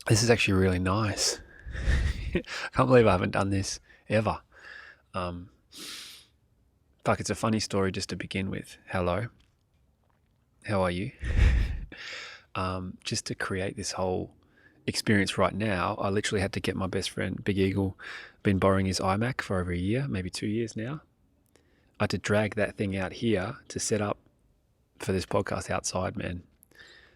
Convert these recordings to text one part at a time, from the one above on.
This is actually really nice. I can't believe I haven't done this ever. Um, Fuck, it's a funny story just to begin with. Hello, how are you? Just to create this whole experience right now, I literally had to get my best friend, Big Eagle, been borrowing his iMac for over a year, maybe 2 years now. I had to drag that thing out here to set up for this podcast outside, man.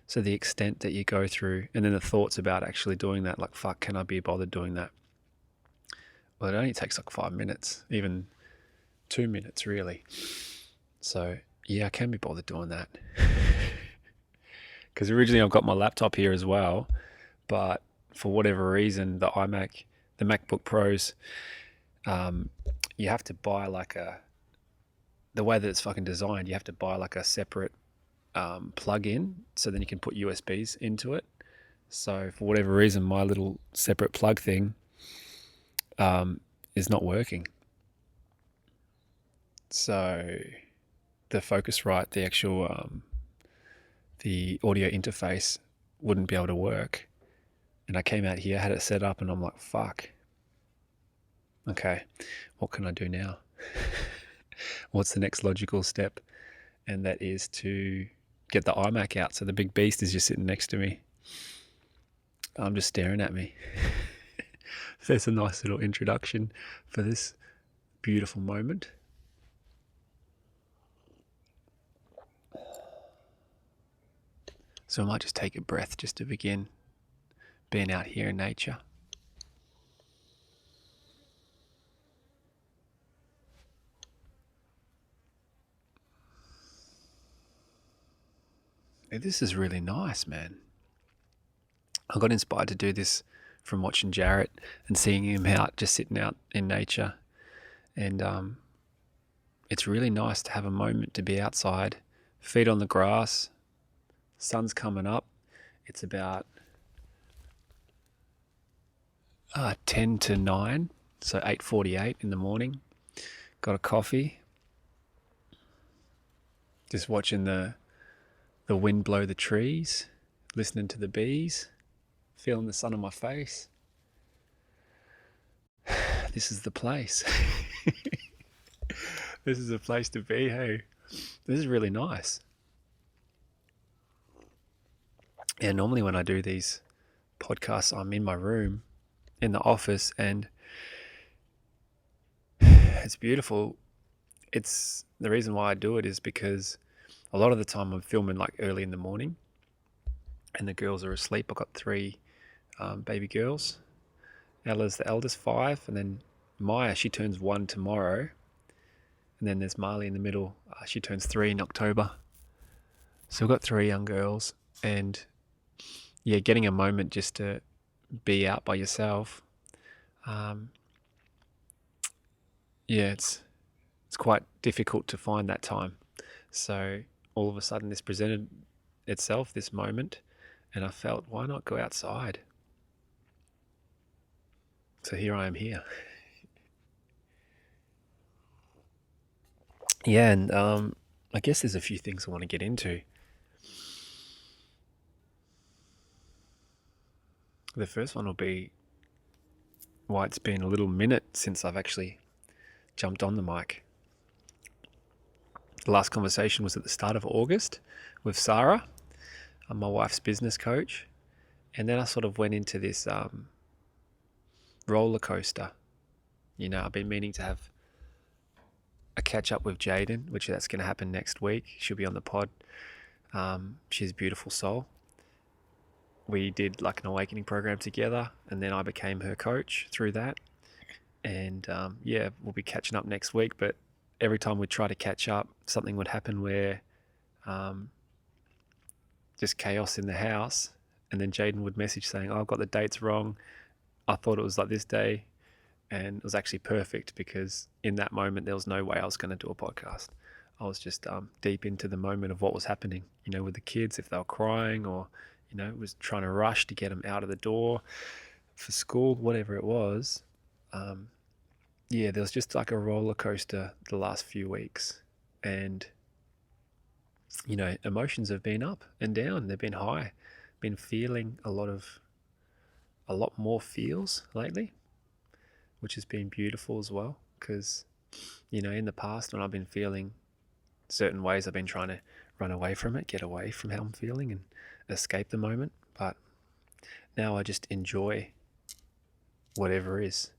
So the extent that you go through, and then the thoughts about actually doing that, like, fuck, can I be bothered doing that? Well, it only takes like 5 minutes, even 2 minutes, really. So, yeah, I can be bothered doing that. Because originally I've got my laptop here as well, but for whatever reason, the iMac, the MacBook Pros, um, you have to buy like the way that it's fucking designed, you have to buy like a separate plug-in, so then you can put USBs into it. So for whatever reason, my little separate plug thing is not working. So the Focusrite, the actual the audio interface wouldn't be able to work. And I came out here, had it set up, and I'm like, fuck. Okay, what can I do now? What's the next logical step? And that is to get the iMac out. So the big beast is just sitting next to me. I'm just staring at me. There's a nice little introduction for this beautiful moment. So I might just take a breath just to begin being out here in nature. Hey, this is really nice, man. I got inspired to do this from watching Jarrett and seeing him out, just sitting out in nature. And it's really nice to have a moment to be outside, feet on the grass, sun's coming up. It's about 10 to 9, so 8:48 in the morning. Got a coffee, just watching the wind blow the trees, listening to the bees, feeling the sun on my face. This is the place. This is a place to be, hey. This is really nice. Yeah, normally when I do these podcasts, I'm in my room in the office, and it's beautiful. It's the reason why I do it is because a lot of the time I'm filming like early in the morning and the girls are asleep. I've got three baby girls. Ella's the eldest, 5, and then Maya, she turns 1 tomorrow. And then there's Marley in the middle. She turns 3 in October. So we've got 3 young girls, and yeah, getting a moment just to be out by yourself. Yeah, it's quite difficult to find that time. So all of a sudden this presented itself, this moment, and I felt, why not go outside? So here I am here. Yeah, and I guess there's a few things I want to get into. The first one will be why it's been a little minute since I've actually jumped on the mic. The last conversation was at the start of August with Sarah, my wife's business coach. And then I sort of went into this roller coaster. You know, I've been meaning to have a catch up with Jaden, which that's going to happen next week. She'll be on the pod. She's a beautiful soul. We did like an awakening program together, and then I became her coach through that. And yeah, we'll be catching up next week. But every time we try to catch up, something would happen where just chaos in the house. And then Jaden would message saying, oh, I've got the dates wrong. I thought it was like this day. And it was actually perfect because in that moment, there was no way I was going to do a podcast. I was just deep into the moment of what was happening, you know, with the kids, if they were crying or, you know, was trying to rush to get them out of the door for school, whatever it was. Yeah, there was just like a roller coaster the last few weeks. And, you know, emotions have been up and down. They've been high. Been feeling a lot of a lot more feels lately, which has been beautiful as well. Because, in the past when I've been feeling certain ways, I've been trying to run away from it, get away from how I'm feeling and escape the moment. But now I just enjoy whatever is,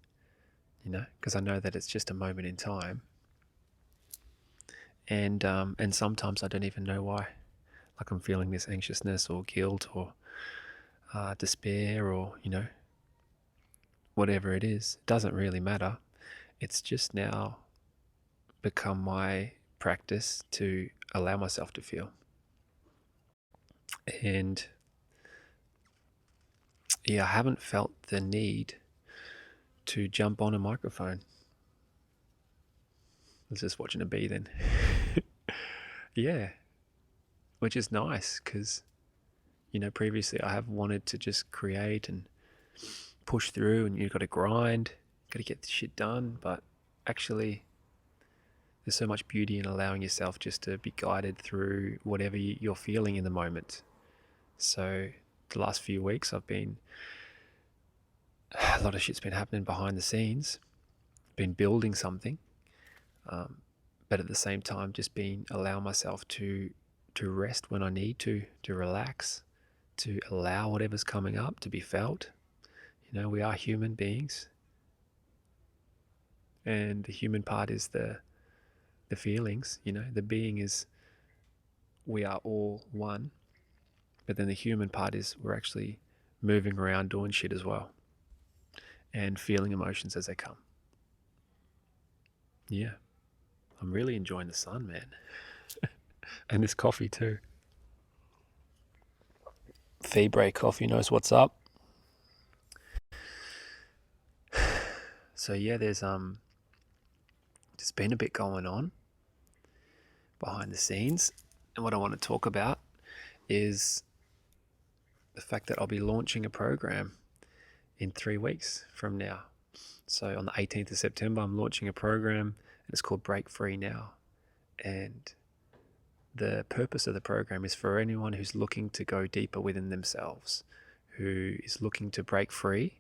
because I know that it's just a moment in time. And sometimes I don't even know why. Like I'm feeling this anxiousness or guilt or despair or, whatever it is. It doesn't really matter. It's just now become my practice to allow myself to feel. And yeah, I haven't felt the need to jump on a microphone. I was just watching a bee then. Yeah, which is nice because, previously I have wanted to just create and push through, and you've got to grind, got to get the shit done. But actually, there's so much beauty in allowing yourself just to be guided through whatever you're feeling in the moment. So the last few weeks a lot of shit's been happening behind the scenes, been building something, but at the same time just allow myself to rest when I need to relax, to allow whatever's coming up to be felt. We are human beings, and the human part is the feelings. The being is we are all one, but then the human part is we're actually moving around doing shit as well and feeling emotions as they come. Yeah, I'm really enjoying the sun, man. And this coffee too. Febre Coffee knows what's up. So yeah, there's been a bit going on behind the scenes, and what I want to talk about is the fact that I'll be launching a program in 3 weeks from now. So on the 18th of September, I'm launching a program, and it's called Break Free Now. And the purpose of the program is for anyone who's looking to go deeper within themselves, who is looking to break free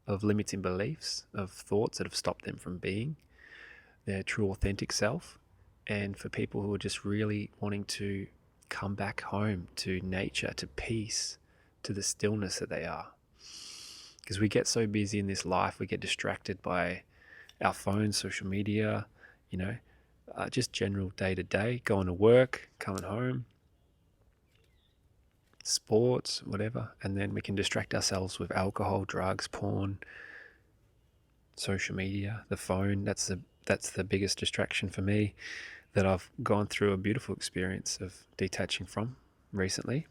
of limiting beliefs, of thoughts that have stopped them from being their true authentic self, and for people who are just really wanting to come back home to nature, to peace, to the stillness that they are. Because we get so busy in this life, we get distracted by our phones, social media, just general day-to-day, going to work, coming home, sports, whatever, and then we can distract ourselves with alcohol, drugs, porn, social media, the phone. That's the biggest distraction for me that I've gone through a beautiful experience of detaching from recently.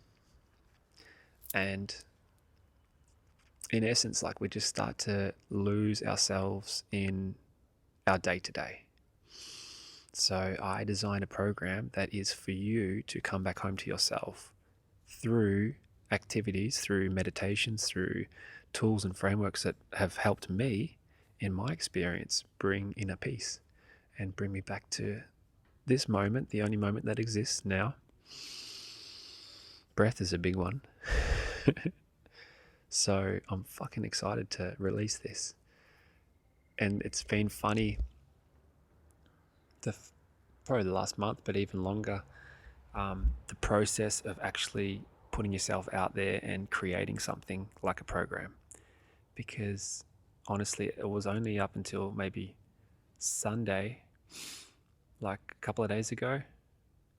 And in essence, like we just start to lose ourselves in our day-to-day. So I designed a program that is for you to come back home to yourself through activities, through meditations, through tools and frameworks that have helped me, in my experience, bring inner peace and bring me back to this moment, the only moment that exists now. Breath is a big one. So I'm fucking excited to release this. And it's been funny, probably the last month, but even longer, the process of actually putting yourself out there and creating something like a program. Because honestly, it was only up until maybe Sunday, like a couple of days ago.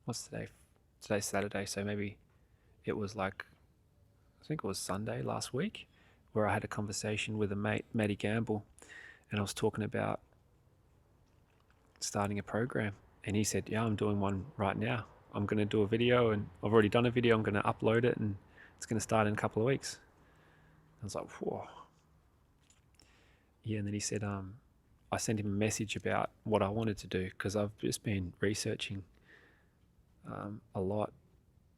What's today? Today's Saturday, so maybe it was like, I think it was Sunday last week, where I had a conversation with a mate, Matty Gamble, and I was talking about starting a program. And he said, yeah, I'm doing one right now. I'm going to do a video, and I've already done a video. I'm going to upload it, and it's going to start in a couple of weeks. I was like, whoa. Yeah, and then he said, I sent him a message about what I wanted to do, because I've just been researching a lot,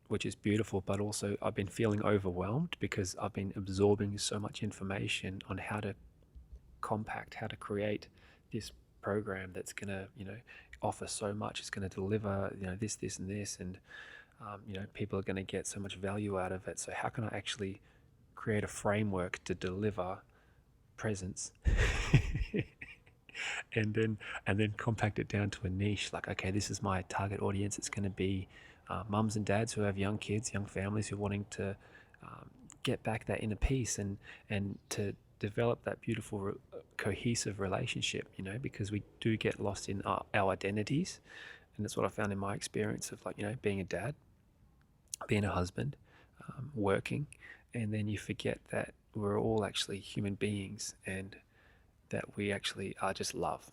which is beautiful, but also I've been feeling overwhelmed because I've been absorbing so much information on how to compact, how to create this program that's going to, offer so much. It's going to deliver, this, and this, and, people are going to get so much value out of it. So how can I actually create a framework to deliver presence and then compact it down to a niche. Like, okay, this is my target audience. It's going to be mums and dads who have young kids, young families who are wanting to get back that inner peace and to develop that beautiful cohesive relationship, because we do get lost in our identities. And that's what I found in my experience of, like, being a dad, being a husband, working, and then you forget that we're all actually human beings, and that we actually are just love,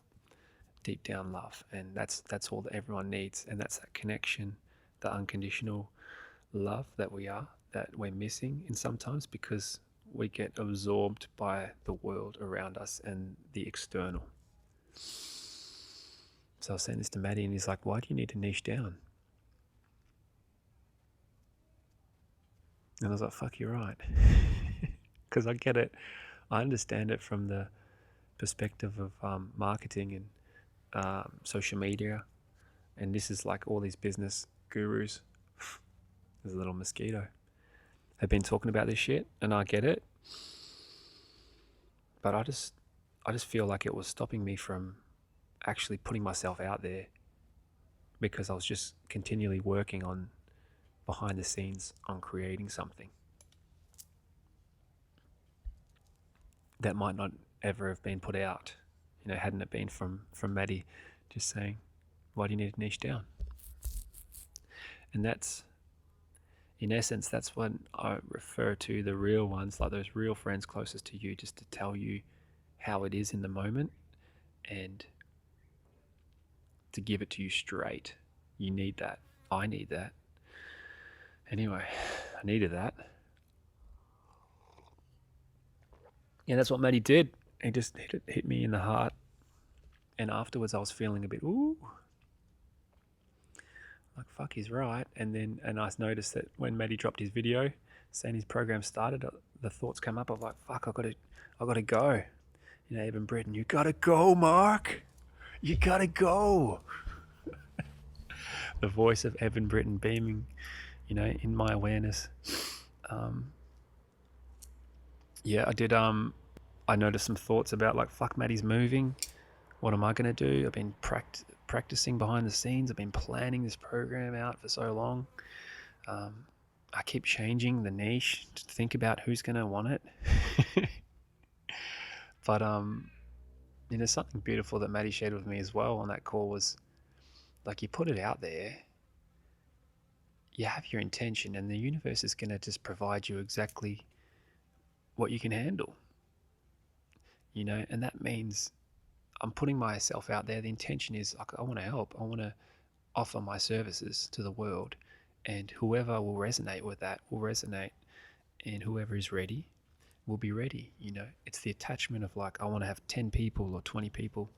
deep down love, and that's all that everyone needs, and that's that connection, the unconditional love that we're missing in sometimes, because we get absorbed by the world around us and the external. So I was saying this to Maddie, and he's like, why do you need to niche down? And I was like, fuck, you're right. Because I get it. I understand it from the perspective of marketing and social media. And this is like all these business gurus. There's a little mosquito. Have been talking about this shit, and I get it. But I just feel like it was stopping me from actually putting myself out there, because I was just continually working on behind the scenes on creating something that might not ever have been put out, hadn't it been from Maddie just saying, why do you need to niche down? And that's, in essence, that's what I refer to the real ones, like those real friends closest to you, just to tell you how it is in the moment and to give it to you straight. You need that. I need that. Anyway, I needed that. Yeah, that's what Maddie did. He just hit me in the heart. And afterwards I was feeling a bit, ooh, like, fuck, he's right. And I noticed that when Maddie dropped his video saying his program started, the thoughts come up of like, fuck, I gotta go. Evan Britton, you gotta go, Mark. You gotta go. The voice of Evan Britton beaming, in my awareness. Yeah, I did. I noticed some thoughts about, like, fuck, Maddie's moving. What am I gonna do? I've been practicing behind the scenes. I've been planning this program out for so long. I keep changing the niche to think about who's gonna want it. But something beautiful that Maddie shared with me as well on that call was, like, you put it out there, you have your intention, and the universe is gonna just provide you exactly what you can handle. And that means I'm putting myself out there. The intention is, like, I want to help. I want to offer my services to the world, and whoever will resonate with that will resonate, and whoever is ready will be ready. It's the attachment of, like, I want to have 10 people or 20 people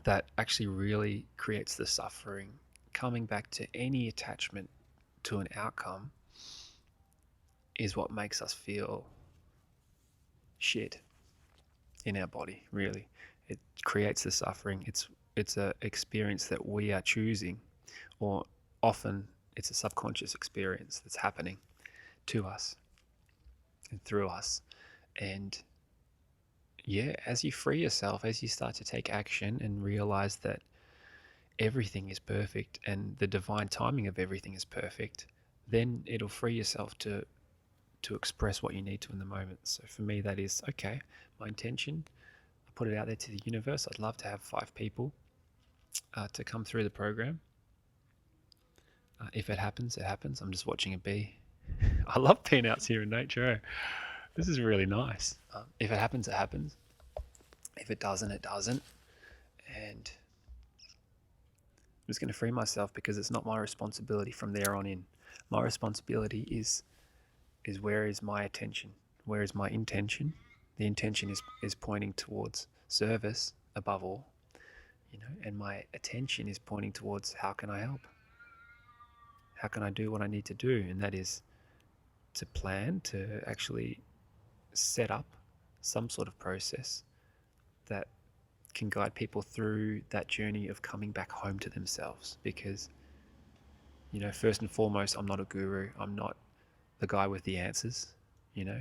that actually really creates the suffering. Coming back to any attachment to an outcome is what makes us feel shit in our body, really. It creates the suffering. It's a experience that we are choosing, or often it's a subconscious experience that's happening to us and through us. And yeah, as you free yourself, as you start to take action and realize that everything is perfect and the divine timing of everything is perfect, then it'll free yourself to express what you need to in the moment. So for me, that is, okay, my intention, I put it out there to the universe. I'd love to have 5 people to come through the program. If it happens, it happens. I'm just watching a bee. I love being out here in nature. This is really nice. If it happens, it happens. If it doesn't, it doesn't. And I'm just going to free myself, because it's not my responsibility from there on in. My responsibility is where is my attention? Where is my intention? The intention is pointing towards service above all, and my attention is pointing towards, how can I help? How can I do what I need to do? And that is to plan, to actually set up some sort of process that can guide people through that journey of coming back home to themselves. Because, first and foremost, I'm not a guru. I'm not the guy with the answers. You know,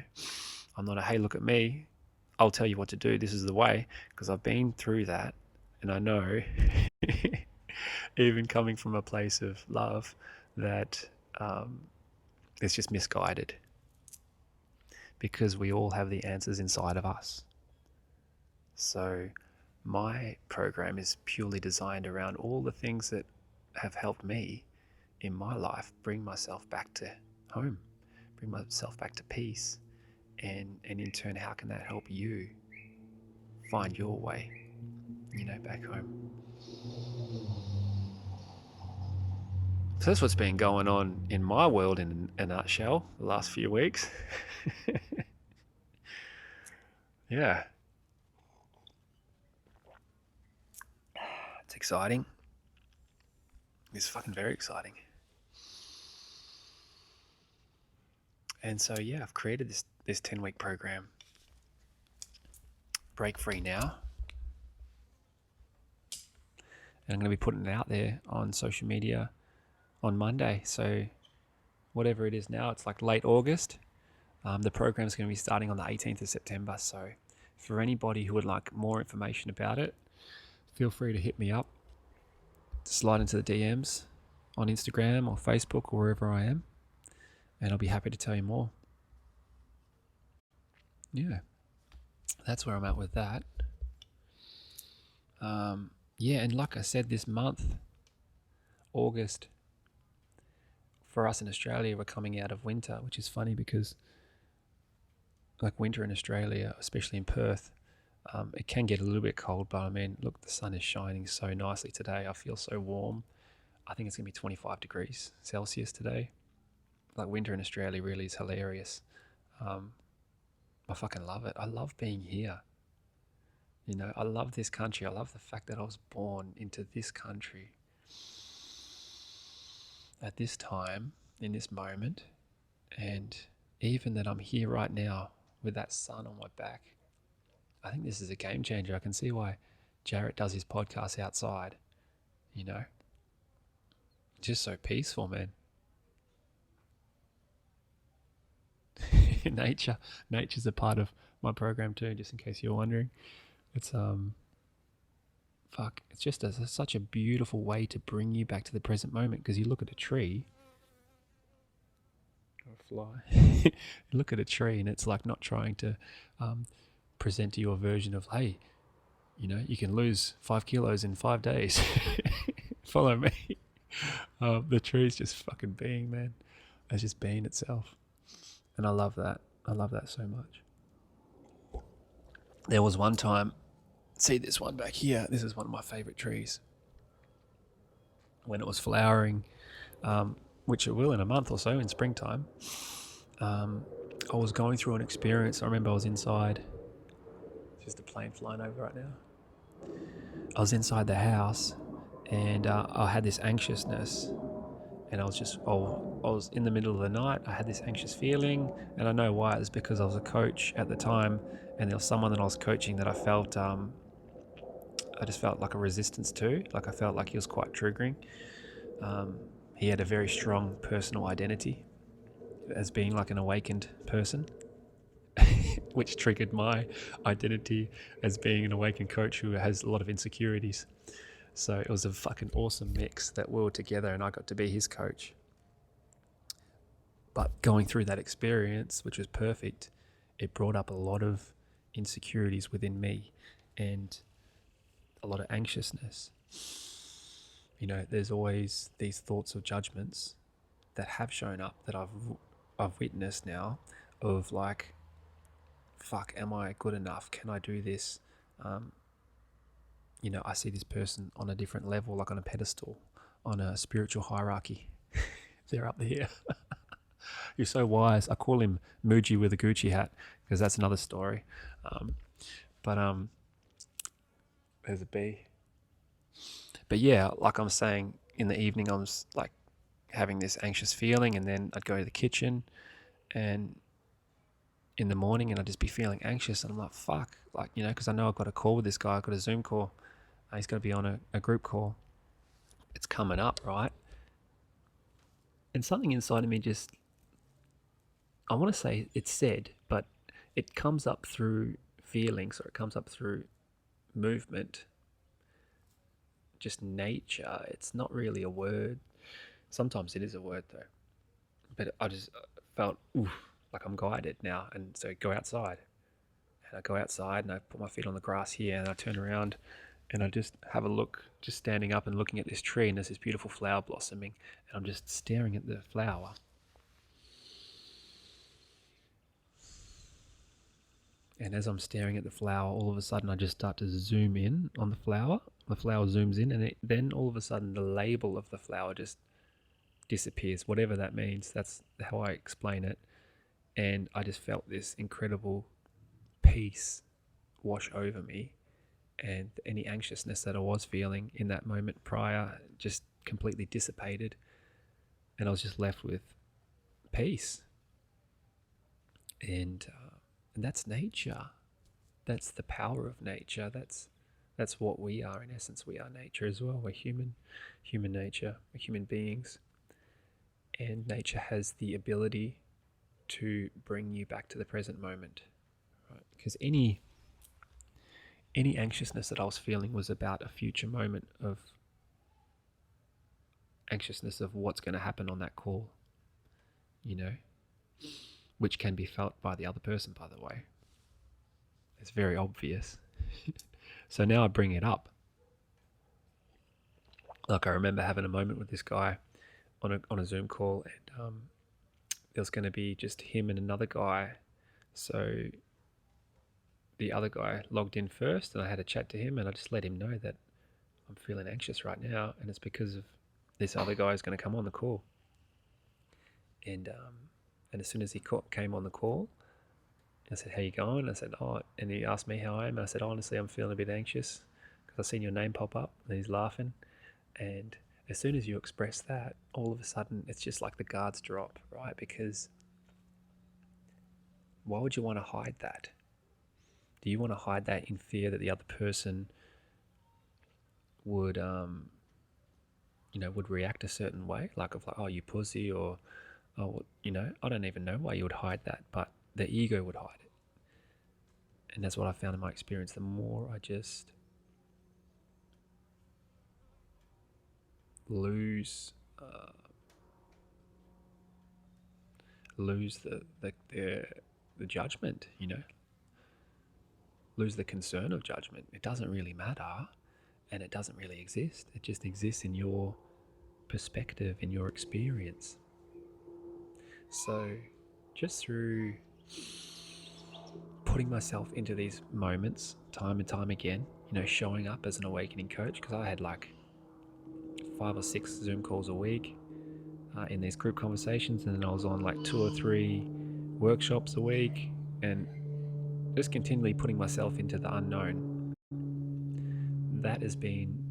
I'm not a, hey, look at me, I'll tell you what to do, this is the way, because I've been through that, and I know, even coming from a place of love, that it's just misguided, because we all have the answers inside of us. So my program is purely designed around all the things that have helped me in my life bring myself back to home, bring myself back to peace, and in turn, how can that help you find your way, back home? So that's what's been going on in my world in a nutshell the last few weeks. Yeah, it's exciting. It's fucking very exciting. And so yeah, I've created this 10-week program, Break Free Now, and I'm going to be putting it out there on social media on Monday. So whatever it is now, it's like late August. The program is going to be starting on the 18th of September. So for anybody who would like more information about it, feel free to hit me up, slide into the DMs on Instagram or Facebook or wherever I am, and I'll be happy to tell you more. Yeah, that's where I'm at with that. Yeah, and like I said, this month, August, for us in Australia, we're coming out of winter, which is funny because like winter in Australia, especially in Perth, it can get a little bit cold, but I mean, look, the sun is shining so nicely today. I feel so warm. I think it's going to be 25 degrees Celsius today. Like winter in Australia really is hilarious. I fucking love it. I love being here. I love this country. I love the fact that I was born into this country at this time, in this moment, and even that I'm here right now with that sun on my back. I think this is a game changer. I can see why Jarrett does his podcast outside, just so peaceful, man. Nature's a part of my program too, just in case you're wondering. It's it's just such a beautiful way to bring you back to the present moment, because you look at a tree or a fly, you look at a tree and it's like not trying to present to you a version of, hey, you can lose 5 kilos in 5 days. Follow me. The tree's just fucking being, man. It's just being itself. And I love that. I love that so much. There was one time, see this one back here, this is one of my favorite trees. When it was flowering, which it will in a month or so in springtime, I was going through an experience. I remember I was inside. Just a plane flying over right now. I was inside the house, and I had this anxiousness, and I was in the middle of the night. I had this anxious feeling, and I know why. It's because I was a coach at the time, and there was someone that I was coaching that I felt, I just felt like a resistance to. Like I felt like he was quite triggering. He had a very strong personal identity as being like an awakened person, which triggered my identity as being an awakened coach who has a lot of insecurities. So it was a fucking awesome mix that we were together, and I got to be his coach. But going through that experience, which was perfect, it brought up a lot of insecurities within me and a lot of anxiousness. There's always these thoughts of judgments that have shown up that I've witnessed now, of like, fuck, am I good enough? Can I do this? I see this person on a different level, like on a pedestal, on a spiritual hierarchy. They're up there. You're so wise. I call him Muji with a Gucci hat, because that's another story. But there's a bee. But yeah, like I'm saying, in the evening I was like having this anxious feeling, and then I'd go to the kitchen, and in the morning, and I'd just be feeling anxious, and I'm like, fuck, like, because I know I've got a call with this guy. I've got a Zoom call. He's going to be on a group call. It's coming up, right? And something inside of me just I want to say it's said, but it comes up through feelings, or it comes up through movement, just nature. It's not really a word. Sometimes it is a word though. But I just felt like I'm guided now, and so go outside. And I go outside and I put my feet on the grass here, and I turn around and I just have a look, just standing up and looking at this tree, and there's this beautiful flower blossoming, and I'm just staring at the flower. And as I'm staring at the flower, all of a sudden I just start to zoom in on the flower. The flower zooms in, and then all of a sudden the label of the flower just disappears, whatever that means. That's how I explain it. And I just felt this incredible peace wash over me, and any anxiousness that I was feeling in that moment prior just completely dissipated, and I was just left with peace. And that's nature. That's the power of nature. That's what we are. In essence, we are nature as well. We're human nature. We're human beings, and nature has the ability to bring you back to the present moment, right? Because any anxiousness that I was feeling was about a future moment of anxiousness of what's going to happen on that call, you know, which can be felt by the other person, by the way. It's very obvious. So now I bring it up. Like, I remember having a moment with this guy on a Zoom call, and there was going to be just him and another guy. So the other guy logged in first, and I had a chat to him, and I just let him know that I'm feeling anxious right now, and it's because of this other guy is going to come on the call. And as soon as he came on the call, I said, "How you going?" I said, "Oh," and he asked me how I am. And I said, "Honestly, I'm feeling a bit anxious because I've seen your name pop up." And he's laughing. And as soon as you express that, all of a sudden, it's just like the guards drop, right? Because why would you want to hide that? Do you want to hide that in fear that the other person would, would react a certain way, like "Oh, you pussy," or "Oh, I don't even know why you would hide that," but the ego would hide it. And that's what I found in my experience. The more I just lose the judgment, lose the concern of judgment. It doesn't really matter, and it doesn't really exist. It just exists in your perspective, in your experience. So just through putting myself into these moments time and time again, showing up as an awakening coach, because I had like 5 or 6 Zoom calls a week in these group conversations, and then I was on like 2 or 3 workshops a week, and just continually putting myself into the unknown. That has been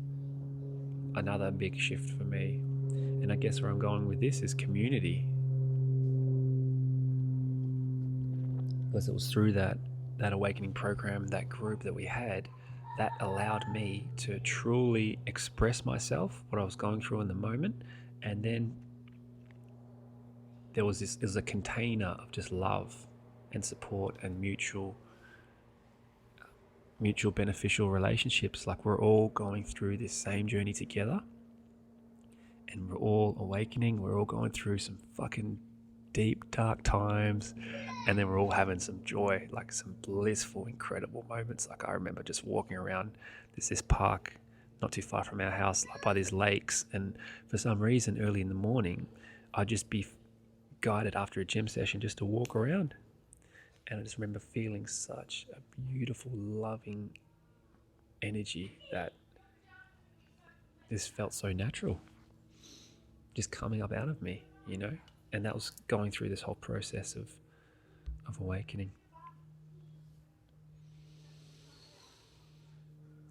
another big shift for me. And I guess where I'm going with this is community. Because it was through that awakening program, that group that we had, that allowed me to truly express myself, what I was going through in the moment. And then there's a container of just love and support and mutual beneficial relationships. Like, we're all going through this same journey together, and we're all awakening. We're all going through some fucking deep, dark times, and then we're all having some joy, like some blissful, incredible moments. Like, I remember just walking around this park not too far from our house, like by these lakes, and for some reason early in the morning I'd just be guided after a gym session just to walk around, and I just remember feeling such a beautiful, loving energy that just felt so natural, just coming up out of me, and that was going through this whole process of awakening.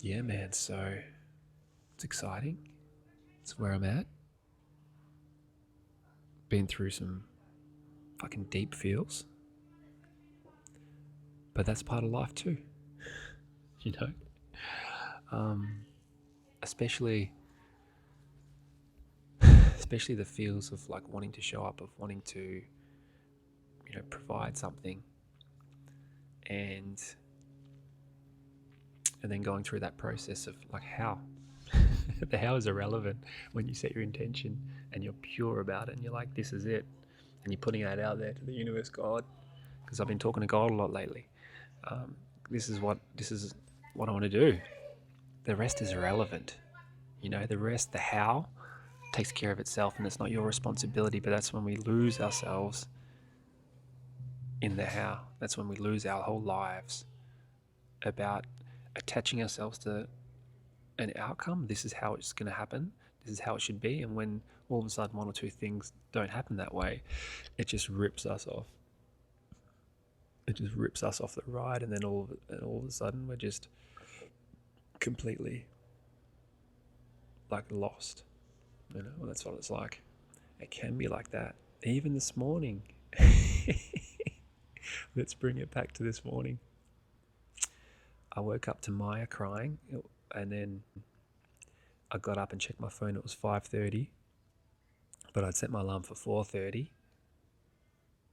Yeah, man, so it's exciting. It's where I'm at. Been through some fucking deep feels, but that's part of life too, you know. Especially the feels of like wanting to show up, of wanting to, provide something, and then going through that process of like how. The how is irrelevant when you set your intention and you're pure about it and you're like, this is it, and you're putting that out there to the universe, God, because I've been talking to God a lot lately. This is what I want to do. The rest is irrelevant. The rest, the how, takes care of itself, and it's not your responsibility. But that's when we lose ourselves in the how. That's when we lose our whole lives about attaching ourselves to an outcome. This is how it's going to happen. This is how it should be. And when all of a sudden one or two things don't happen that way, it just rips us off. It just rips us off the ride, and then all of a sudden we're just completely like lost. Well, that's what it's like. It can be like that. Even this morning. Let's bring it back to this morning. I woke up to Maya crying, and then I got up and checked my phone. It was 5:30, but I'd set my alarm for 4:30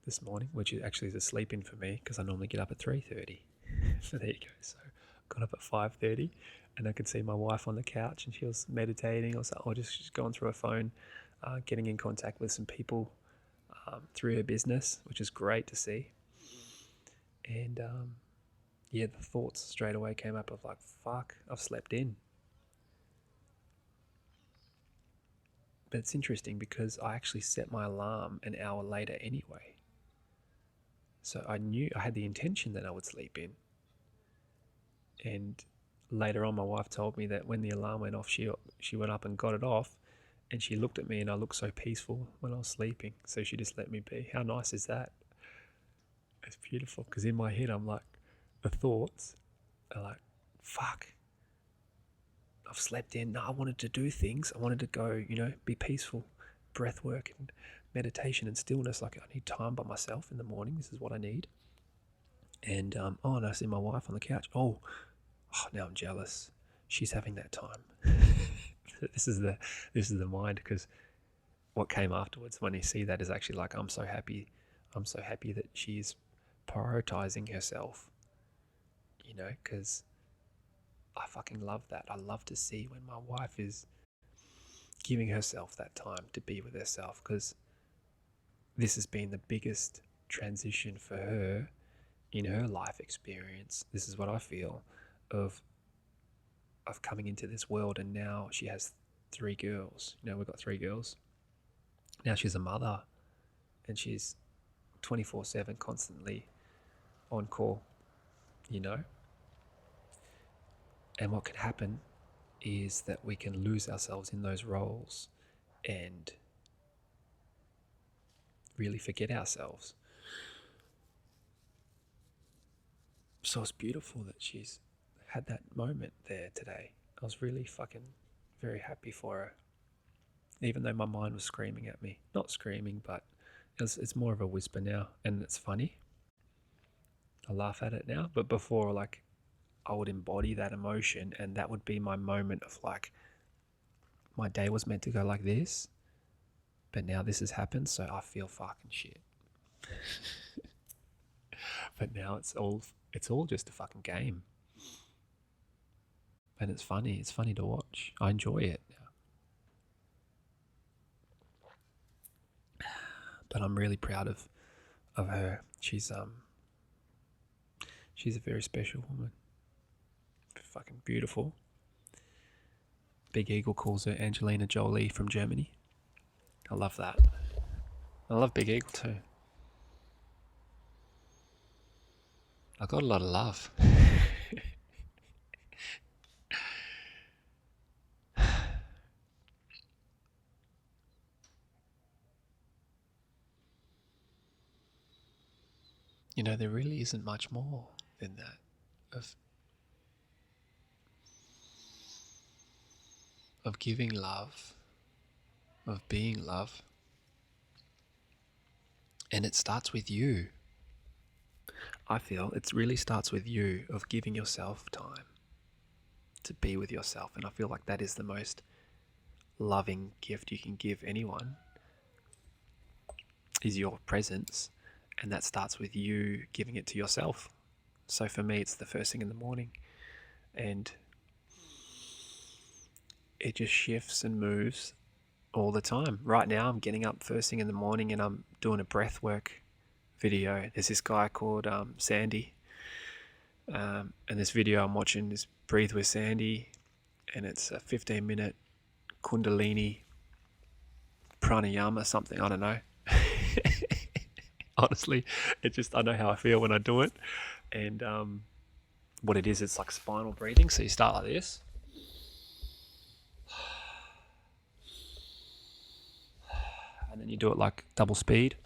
this morning, which actually is a sleep in for me because I normally get up at 3:30. So there you go. So I got up at 5:30, and I could see my wife on the couch, and she was meditating or just going through her phone, getting in contact with some people through her business, which is great to see. And the thoughts straight away came up of like, fuck, I've slept in. But it's interesting because I actually set my alarm an hour later anyway. So I knew, I had the intention that I would sleep in. And later on, my wife told me that when the alarm went off, she went up and got it off, and she looked at me, and I looked so peaceful when I was sleeping. So she just let me be. How nice is that? It's beautiful, because in my head, I'm like, the thoughts are like, fuck, I've slept in. No, I wanted to do things. I wanted to go, be peaceful, breath work and meditation and stillness. Like, I need time by myself in the morning. This is what I need. And and I see my wife on the couch. Oh, now I'm jealous. She's having that time. This is the mind, because what came afterwards when you see that is actually like, I'm so happy that she's prioritizing herself, because I fucking love that. I love to see when my wife is giving herself that time to be with herself, because this has been the biggest transition for her in her life experience. This is what I feel of coming into this world, and now she has 3 girls. We've got 3 girls. Now she's a mother, and she's 24/7 constantly on call, And what can happen is that we can lose ourselves in those roles and really forget ourselves. So it's beautiful that she's had that moment there today. I was really fucking very happy for her, even though my mind was screaming at me. Not screaming, but it's more of a whisper now, and it's funny. I laugh at it now, but before, like, I would embody that emotion, and that would be my moment of like, my day was meant to go like this, but now this has happened, so I feel fucking shit. But now it's all just a fucking game. And it's funny to watch. I enjoy it now. But I'm really proud of her. She's a very special woman. Fucking beautiful. Big Eagle calls her Angelina Jolie from Germany. I love that. I love Big Eagle too. I got a lot of love. There really isn't much more than that of giving love, of being love. And it starts with you. I feel it really starts with you, of giving yourself time to be with yourself. And I feel like that is the most loving gift you can give anyone, is your presence And that starts with you giving it to yourself. So for me, it's the first thing in the morning, and it just shifts and moves all the time. Right now, I'm getting up first thing in the morning and I'm doing a breath work video. There's this guy called Sandy, and this video I'm watching is Breathe with Sandy, and it's a 15-minute Kundalini pranayama something. I don't know. Honestly, I know how I feel when I do it, and what it is, it's like spinal breathing. So you start like this. And then you do it like double speed.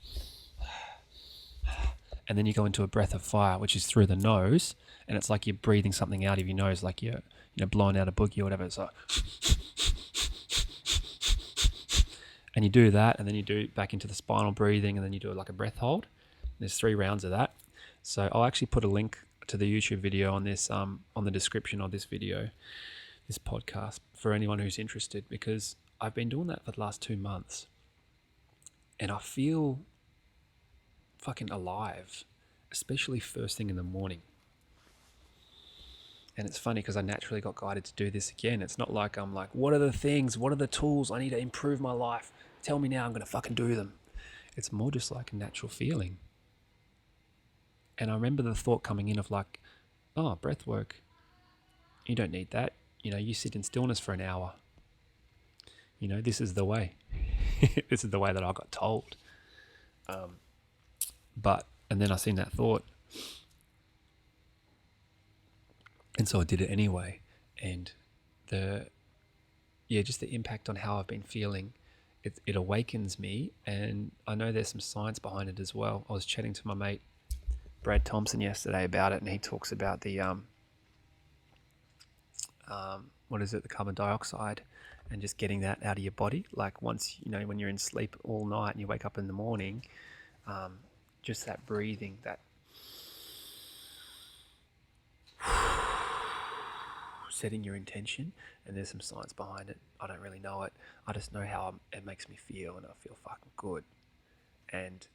And then you go into a breath of fire, which is through the nose. And it's like you're breathing something out of your nose, like you're blowing out a boogie or whatever. So, and you do that, and then you do back into the spinal breathing, and then you do it like a breath hold. There's 3 rounds of that. So I'll actually put a link to the YouTube video on this, on the description of this video, this podcast, for anyone who's interested, because I've been doing that for the last 2 months. And I feel fucking alive, especially first thing in the morning. And it's funny because I naturally got guided to do this again. It's not like I'm like, what are the things, what are the tools I need to improve my life? Tell me now, I'm going to fucking do them. It's more just like a natural feeling. And I remember the thought coming in of like, oh, breath work, you don't need that. You sit in stillness for an hour. This is the way. This is the way that I got told. And then I seen that thought. And so I did it anyway. And just the impact on how I've been feeling, it awakens me. And I know there's some science behind it as well. I was chatting to my mate, Brad Thompson, yesterday about it. And he talks about the, the carbon dioxide, and just getting that out of your body. Like once, when you're in sleep all night and you wake up in the morning, just that breathing, that setting your intention, and there's some science behind it. I don't really know it. I just know how it makes me feel, and I feel fucking good. And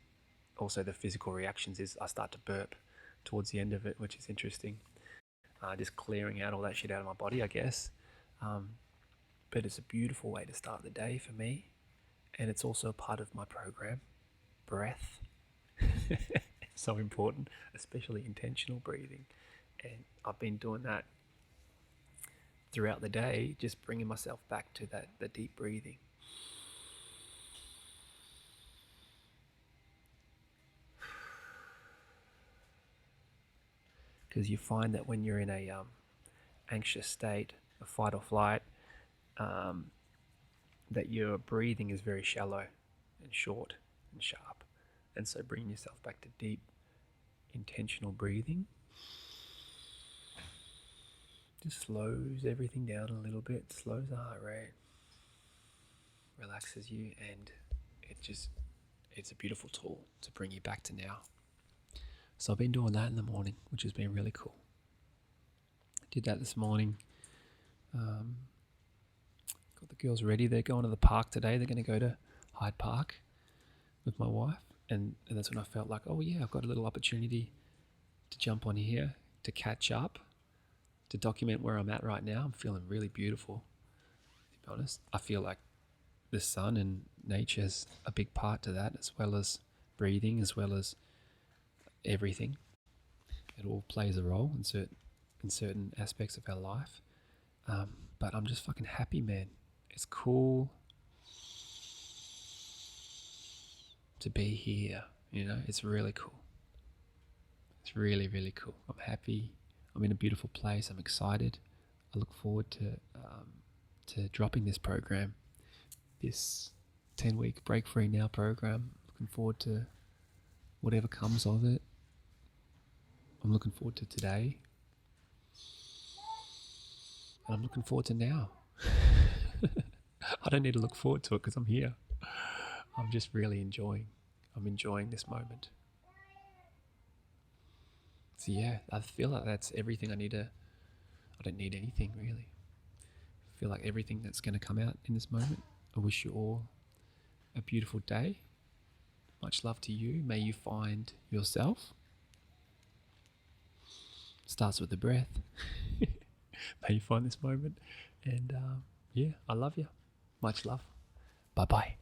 also the physical reactions is I start to burp towards the end of it, which is interesting. Just clearing out all that shit out of my body, I guess. But it's a beautiful way to start the day for me. And it's also a part of my program, breath. So important, especially intentional breathing. And I've been doing that throughout the day, just bringing myself back to the deep breathing. Because you find that when you're in a anxious state, a fight or flight, that your breathing is very shallow and short and sharp. And so bringing yourself back to deep, intentional breathing just slows everything down a little bit, slows the heart rate, relaxes you, and it's a beautiful tool to bring you back to now. So I've been doing that in the morning, which has been really cool. I did that this morning. Got the girls ready. They're going to the park today. They're going to go to Hyde Park with my wife. And that's when I felt like, oh yeah, I've got a little opportunity to jump on here, to catch up, to document where I'm at right now. I'm feeling really beautiful, to be honest. I feel like the sun and nature has a big part to that, as well as breathing, as well as everything. It all plays a role in certain aspects of our life. But I'm just fucking happy, man. It's cool to be here. It's really cool. It's really, really cool. I'm happy. I'm in a beautiful place. I'm excited. I look forward to dropping this program, this 10-week Break Free Now program. Looking forward to whatever comes of it. I'm looking forward to today. And I'm looking forward to now. I don't need to look forward to it because I'm here. I'm just really enjoying this moment. So yeah, I feel like that's everything I don't need anything really. I feel like everything that's going to come out in this moment. I wish you all a beautiful day. Much love to you. May you find yourself. Starts with the breath. May you find this moment. And yeah, I love you. Much love. Bye-bye.